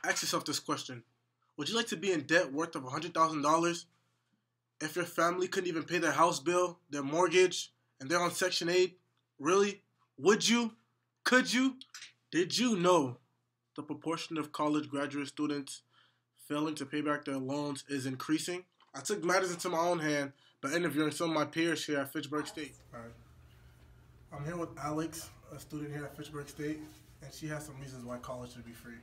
Ask yourself this question. Would you like to be in debt worth of $100,000 if your family couldn't even pay their house bill, their mortgage, and they're on Section 8? Really? Would you? Could you? Did you know the proportion of college graduate students failing to pay back their loans is increasing? I took matters into my own hand by interviewing some of my peers here at Fitchburg State. All right. I'm here with Alex, a student here at Fitchburg State, and she has some reasons why college should be free.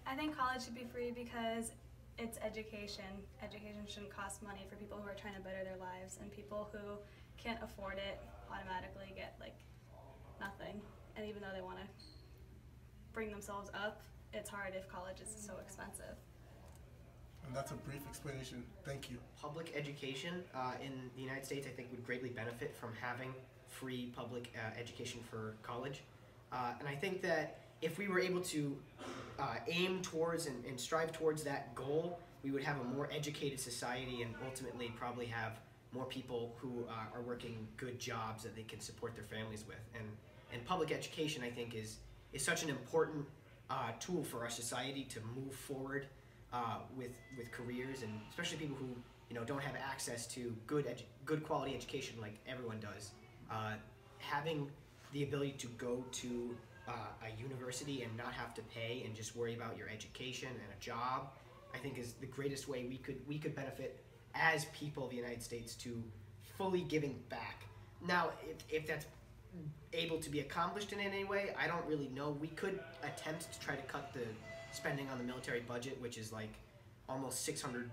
I think college should be free because it's education. Education shouldn't cost money for people who are trying to better their lives, and people who can't afford it automatically get nothing. And even though they want to bring themselves up, it's hard if college is so expensive. And that's a brief explanation. Thank you. Public education in the United States, I think, would greatly benefit from having free public education for college. And I think that if we were able to aim towards and strive towards that goal, we would have a more educated society and ultimately probably have more people who are working good jobs that they can support their families with. And public education, I think, is such an important tool for our society to move forward with careers, and especially people who don't have access to good quality education like everyone does. Having the ability to go to a university and not have to pay and just worry about your education and a job, I think is the greatest way we could benefit as people of the United States to fully giving back. Now, if that's able to be accomplished in any way, I don't really know. We could attempt to try to cut the spending on the military budget, which is like almost $6 trillion.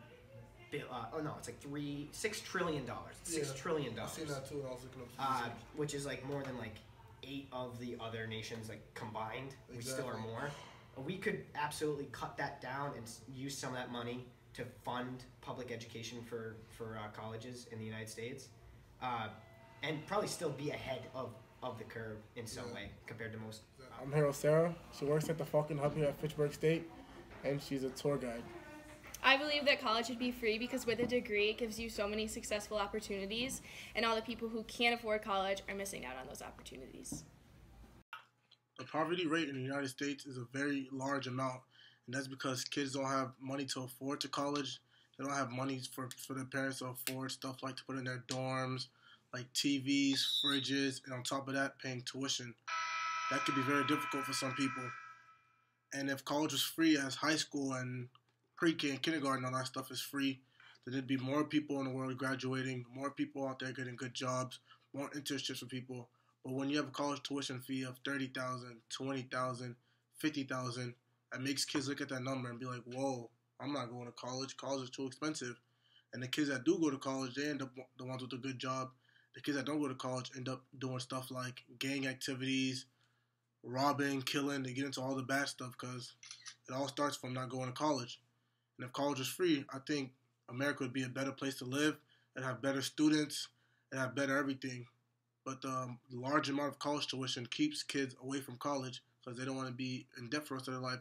$6 trillion. I've seen that too when I was looking up. Which is more than 8 of the other nations combined. Exactly. We still are more. We could absolutely cut that down and use some of that money to fund public education for colleges in the United States, and probably still be ahead of the curve in some way compared to most. I'm here with Sarah. She works at the Falcon Hub here at Fitchburg State, and she's a tour guide. I believe that college should be free because with a degree it gives you so many successful opportunities, and all the people who can't afford college are missing out on those opportunities. The poverty rate in the United States is a very large amount, and that's because kids don't have money to afford to college. They don't have money for their parents to afford stuff like to put in their dorms, like TVs, fridges, and on top of that, paying tuition. That could be very difficult for some people. And if college was free as high school and pre-K and kindergarten, all that stuff is free, then there'd be more people in the world graduating, more people out there getting good jobs, more internships for people. But when you have a college tuition fee of $30,000, $20,000, $50,000, it makes kids look at that number and be like, whoa, I'm not going to college. College is too expensive. And the kids that do go to college, they end up the ones with a good job. The kids that don't go to college end up doing stuff like gang activities, robbing, killing. They get into all the bad stuff because it all starts from not going to college. And if college was free, I think America would be a better place to live. It'd have better students. It'd have better everything. But the large amount of college tuition keeps kids away from college because they don't want to be in debt for the rest of their life.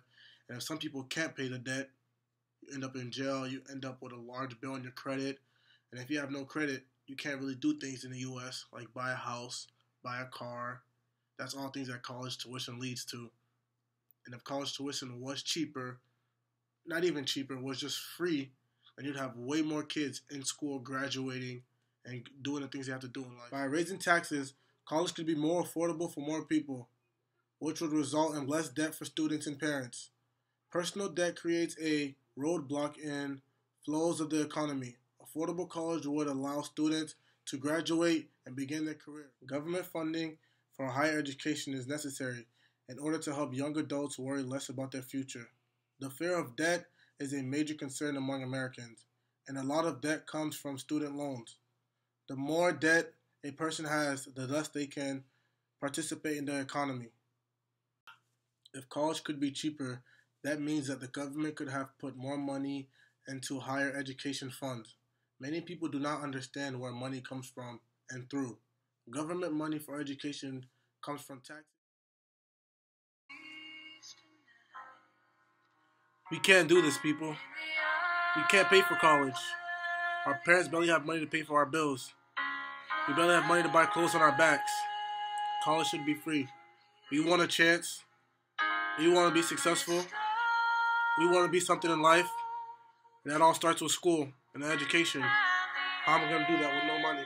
And if some people can't pay the debt, you end up in jail. You end up with a large bill on your credit. And if you have no credit, you can't really do things in the U.S. like buy a house, buy a car. That's all things that college tuition leads to. And if college tuition was cheaper, not even cheaper, was just free, then you'd have way more kids in school graduating and doing the things they have to do in life. By raising taxes, college could be more affordable for more people, which would result in less debt for students and parents. Personal debt creates a roadblock in flows of the economy. Affordable college would allow students to graduate and begin their career. Government funding for higher education is necessary in order to help young adults worry less about their future. The fear of debt is a major concern among Americans, and a lot of debt comes from student loans. The more debt a person has, the less they can participate in the economy. If college could be cheaper, that means that the government could have put more money into higher education funds. Many people do not understand where money comes from and through. Government money for education comes from taxes. We can't do this, people. We can't pay for college. Our parents barely have money to pay for our bills. We barely have money to buy clothes on our backs. College should be free. We want a chance. We want to be successful. we want to be something in life, and that all starts with school and education. How am I going to do that with no money?